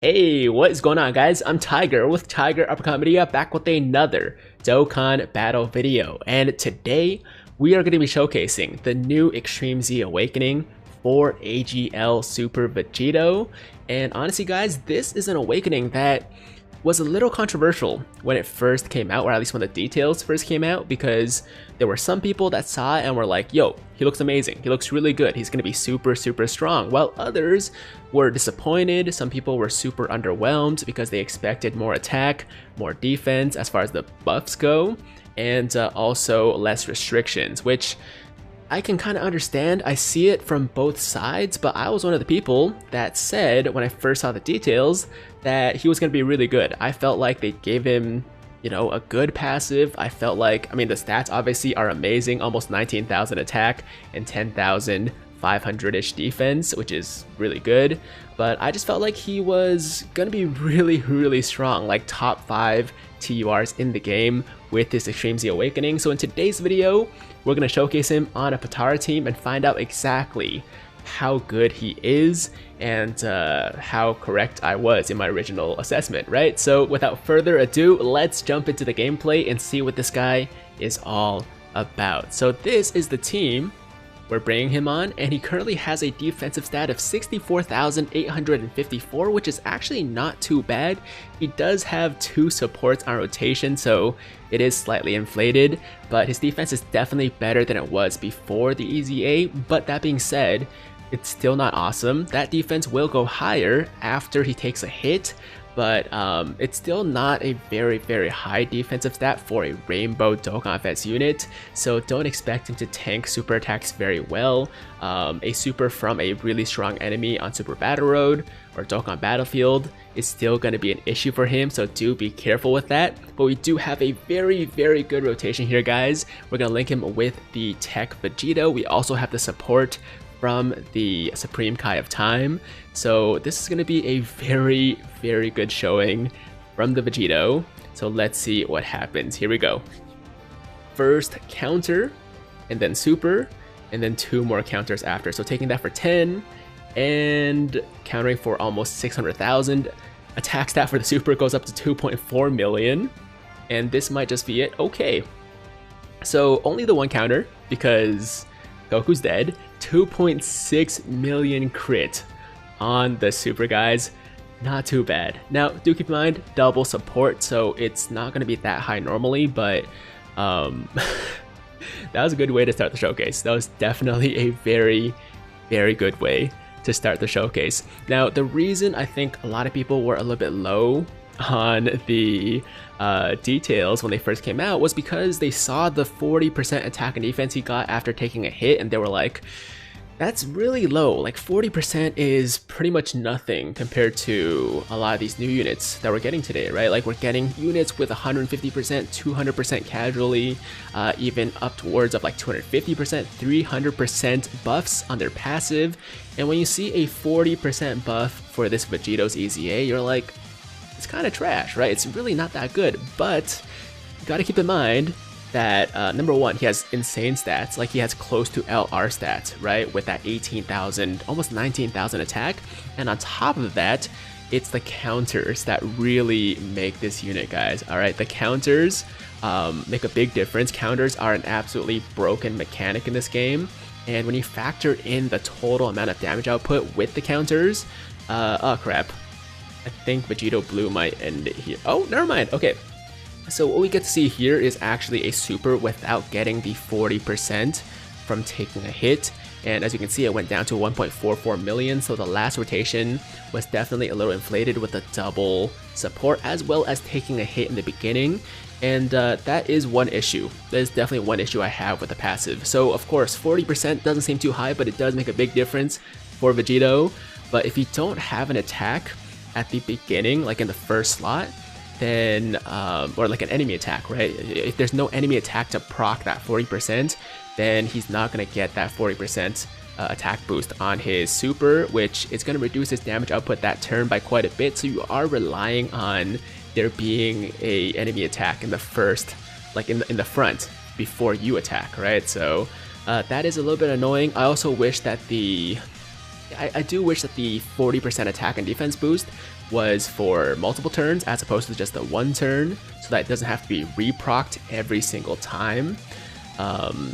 Hey, what is going on, guys? I'm Tiger with Tiger Uppercut Media, back with another Dokkan battle video. And today, we are going to be showcasing the new Extreme Z Awakening for AGL Super Vegito. And honestly, guys, this is an awakening that was a little controversial when it first came out, or at least when the details first came out, because there were some people that saw it and were like, yo, he looks amazing, he looks really good, he's gonna be super strong, while others were disappointed. Some people were super underwhelmed because they expected more attack, more defense as far as the buffs go, and also less restrictions, which I can kind of understand. I see it from both sides, but I was one of the people that said when I first saw the details that he was going to be really good. I felt like they gave him, you know, a good passive. I felt like, I mean, the stats obviously are amazing, almost 19,000 attack and 10,500-ish defense, which is really good. But I just felt like he was going to be really strong, like top 5 TURs in the game with this Extreme Z Awakening. So in today's video, we're going to showcase him on a Patara team and find out exactly how good he is and how correct I was in my original assessment, right? So without further ado, let's jump into the gameplay and see what this guy is all about. So this is the team we're bringing him on, and he currently has a defensive stat of 64,854, which is actually not too bad. He does have 2 supports on rotation, so it is slightly inflated, but his defense is definitely better than it was before the EZA. But that being said, it's still not awesome. That defense will go higher after he takes a hit, but it's still not a very high defensive stat for a Rainbow Dokkan Fest unit, so don't expect him to tank super attacks very well. A super from a really strong enemy on Super Battle Road or Dokkan Battlefield is still going to be an issue for him, so do be careful with that. But we do have a very good rotation here, guys. We're going to link him with the Tech Vegito. We also have the support from the Supreme Kai of Time. So this is going to be a very good showing from the Vegito. So let's see what happens. Here we go. First counter, and then super, and then 2 more counters after. So taking that for 10, and countering for almost 600,000. Attack stat for the super goes up to 2.4 million. And this might just be it. Okay. So only the 1 counter, because Goku's dead. 2.6 million crit on the super, guys. Not too bad. Now do keep in mind, double support, so it's not going to be that high normally, but that was a good way to start the showcase. That was definitely a very good way to start the showcase. Now the reason I think a lot of people were a little bit low on the details when they first came out was because they saw the 40% attack and defense he got after taking a hit, and they were like, that's really low. Like 40% is pretty much nothing compared to a lot of these new units that we're getting today, right? Like we're getting units with 150%, 200% casually, even up towards of like 250%, 300% buffs on their passive. And when you see a 40% buff for this Vegito's EZA, you're like, it's kind of trash, right? It's really not that good. But you got to keep in mind that number 1, he has insane stats. Like he has close to LR stats, right? With that 18,000, almost 19,000 attack. And on top of that, it's the counters that really make this unit, guys. All right, the counters make a big difference. Counters are an absolutely broken mechanic in this game. And when you factor in the total amount of damage output with the counters, oh crap. I think Vegito Blue might end it here. Oh, never mind. Okay. So what we get to see here is actually a super without getting the 40% from taking a hit. And as you can see, it went down to 1.44 million. So the last rotation was definitely a little inflated with the double support as well as taking a hit in the beginning. And that is one issue. That is definitely one issue I have with the passive. So of course, 40% doesn't seem too high, but it does make a big difference for Vegito. But if you don't have an attack at the beginning, like in the first slot, then or like an enemy attack, right? If there's no enemy attack to proc that 40%, then he's not going to get that 40% attack boost on his super, which is going to reduce his damage output that turn by quite a bit. So you are relying on there being a enemy attack in the first, like in the front before you attack, right? So that is a little bit annoying. I also wish that the I do wish that the 40% attack and defense boost was for multiple turns as opposed to just the one turn, so that it doesn't have to be reprocced every single time.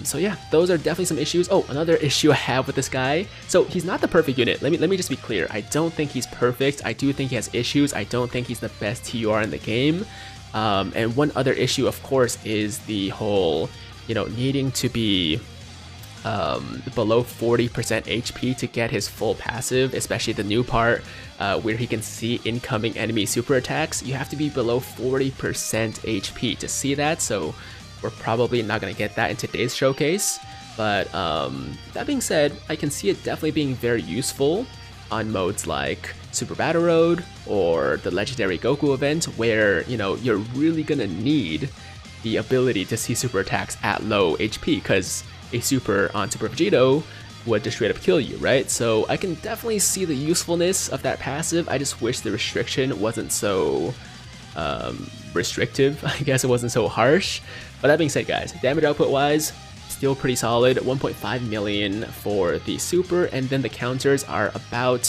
So yeah, those are definitely some issues. Oh, another issue I have with this guy. So he's not the perfect unit. Let me just be clear. I don't think he's perfect. I do think he has issues. I don't think he's the best TUR in the game. And one other issue, of course, is the whole, needing to be below 40% HP to get his full passive, especially the new part where he can see incoming enemy super attacks. You have to be below 40% HP to see that, so we're probably not going to get that in today's showcase. But that being said, I can see it definitely being very useful on modes like Super Battle Road or the Legendary Goku event, where you're really going to need the ability to see super attacks at low HP, because a super on Super Vegito would just straight up kill you, right? So I can definitely see the usefulness of that passive. I just wish the restriction wasn't so restrictive. I guess it wasn't so harsh. But that being said, guys, damage output wise, still pretty solid. 1.5 million for the super, and then the counters are about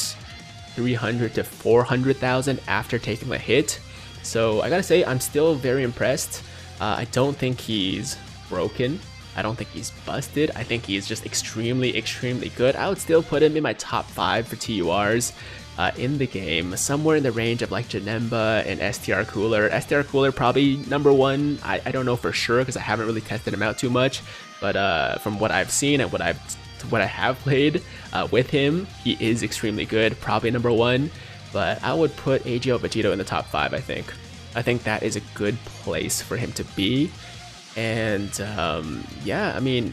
300 to 400,000 after taking the hit. So I gotta say, I'm still very impressed. I don't think he's broken. I don't think he's busted. I think he's just extremely, extremely good. I would still put him in my top 5 for TURs in the game, somewhere in the range of like Janemba and STR Cooler. STR Cooler probably number 1. I don't know for sure because I haven't really tested him out too much, but from what I've seen and what I have played with him, he is extremely good, probably number 1. But I would put AGL Vegito in the top 5. I think that is a good place for him to be. And yeah, I mean,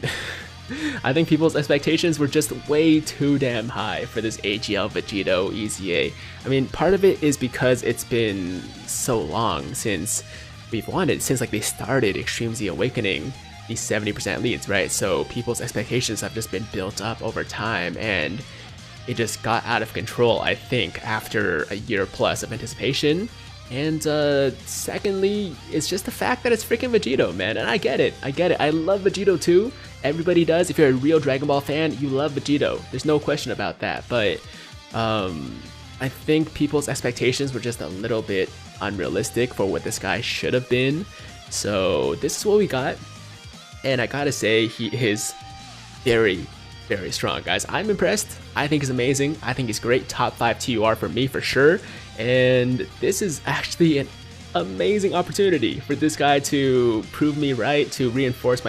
I think people's expectations were just way too damn high for this AGL Vegito EZA. I mean, part of it is because it's been so long since we've won it, since like they started Extreme Z Awakening, these 70% leads, right? So people's expectations have just been built up over time, and it just got out of control, I think, after a year plus of anticipation. And secondly, it's just the fact that it's freaking Vegito, man, and I get it. I love Vegito too. Everybody does. If you're a real Dragon Ball fan, you love Vegito. There's no question about that. But I think people's expectations were just a little bit unrealistic for what this guy should have been. So this is what we got, and I gotta say, he is very, very strong, guys. I'm impressed. I think he's amazing. I think he's great. Top 5 TUR for me for sure. And this is actually an amazing opportunity for this guy to prove me right, to reinforce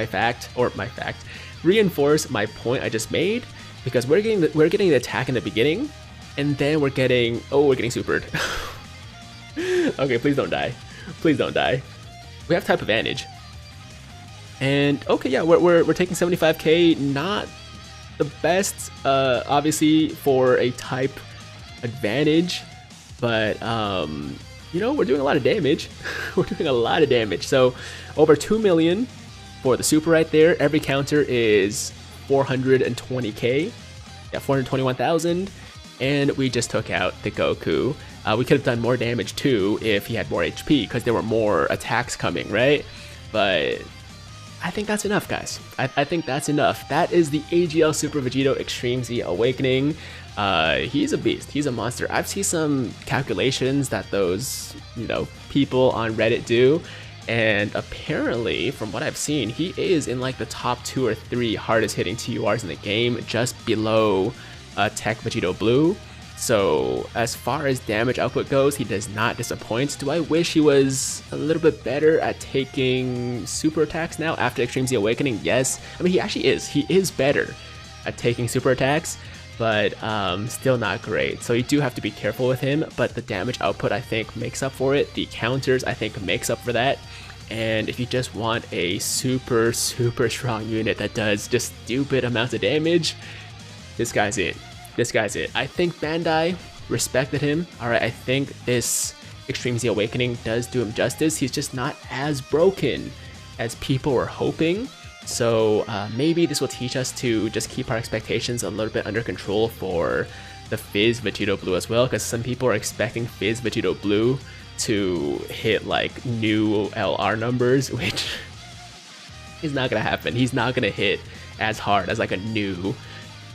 reinforce my point I just made, because we're getting the attack in the beginning, and then we're getting supered. Okay, please don't die. Please don't die. We have type advantage. And okay, yeah, we're taking 75k, not the best, obviously, for a type advantage, but we're doing a lot of damage. We're doing a lot of damage. So over 2 million for the super right there. Every counter is 420k, yeah, 421,000, and we just took out the Goku. We could have done more damage too if he had more HP, because there were more attacks coming, right? But I think that's enough, guys. I think that's enough. That is the AGL Super Vegito Extreme Z Awakening. He's a beast. He's a monster. I've seen some calculations that those, people on Reddit do, and apparently, from what I've seen, he is in like the top 2 or 3 hardest hitting TURs in the game, just below Tech Vegito Blue. So as far as damage output goes, he does not disappoint. Do I wish he was a little bit better at taking super attacks now after Extreme Z Awakening? Yes. I mean, he actually is. He is better at taking super attacks, but still not great. So you do have to be careful with him, but the damage output, I think, makes up for it. The counters, I think, makes up for that. And if you just want a super, super strong unit that does just stupid amounts of damage, this guy's it. This guy's it. I think Bandai respected him. Alright, I think this Extreme Z Awakening does do him justice. He's just not as broken as people were hoping. So maybe this will teach us to just keep our expectations a little bit under control for the Fizz Vegito Blue as well, because some people are expecting Fizz Vegito Blue to hit like new LR numbers, which is not gonna happen. He's not gonna hit as hard as like a new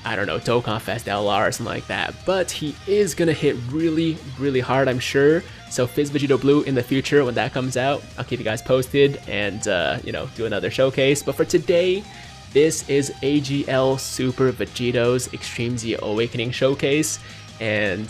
I don't know, Dokkan Fest LR or something like that. But he is gonna hit really, really hard, I'm sure. So Fizz Vegito Blue in the future, when that comes out, I'll keep you guys posted and, you know, do another showcase. But for today, this is AGL Super Vegito's Extreme Z Awakening Showcase. And,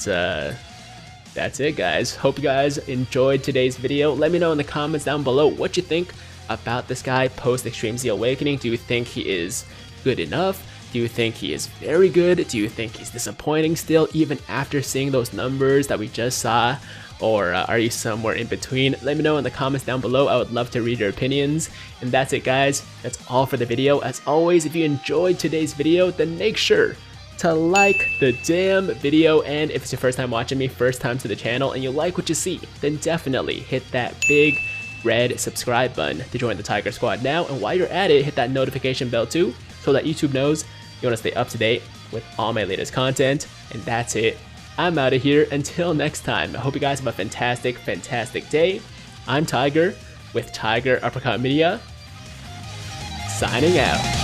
that's it, guys. Hope you guys enjoyed today's video. Let me know in the comments down below what you think about this guy post Extreme Z Awakening. Do you think he is good enough? Do you think he is very good? Do you think he's disappointing still, even after seeing those numbers that we just saw? Or are you somewhere in between? Let me know in the comments down below. I would love to read your opinions. And that's it, guys. That's all for the video. As always, if you enjoyed today's video, then make sure to like the damn video. And if it's your first time watching me, first time to the channel, and you like what you see, then definitely hit that big red subscribe button to join the Tiger Squad now. And while you're at it, hit that notification bell too, so that YouTube knows you want to stay up to date with all my latest content. And that's it. I'm out of here. Until next time, I hope you guys have a fantastic, fantastic day. I'm Tiger with Tiger Uppercut Media, signing out.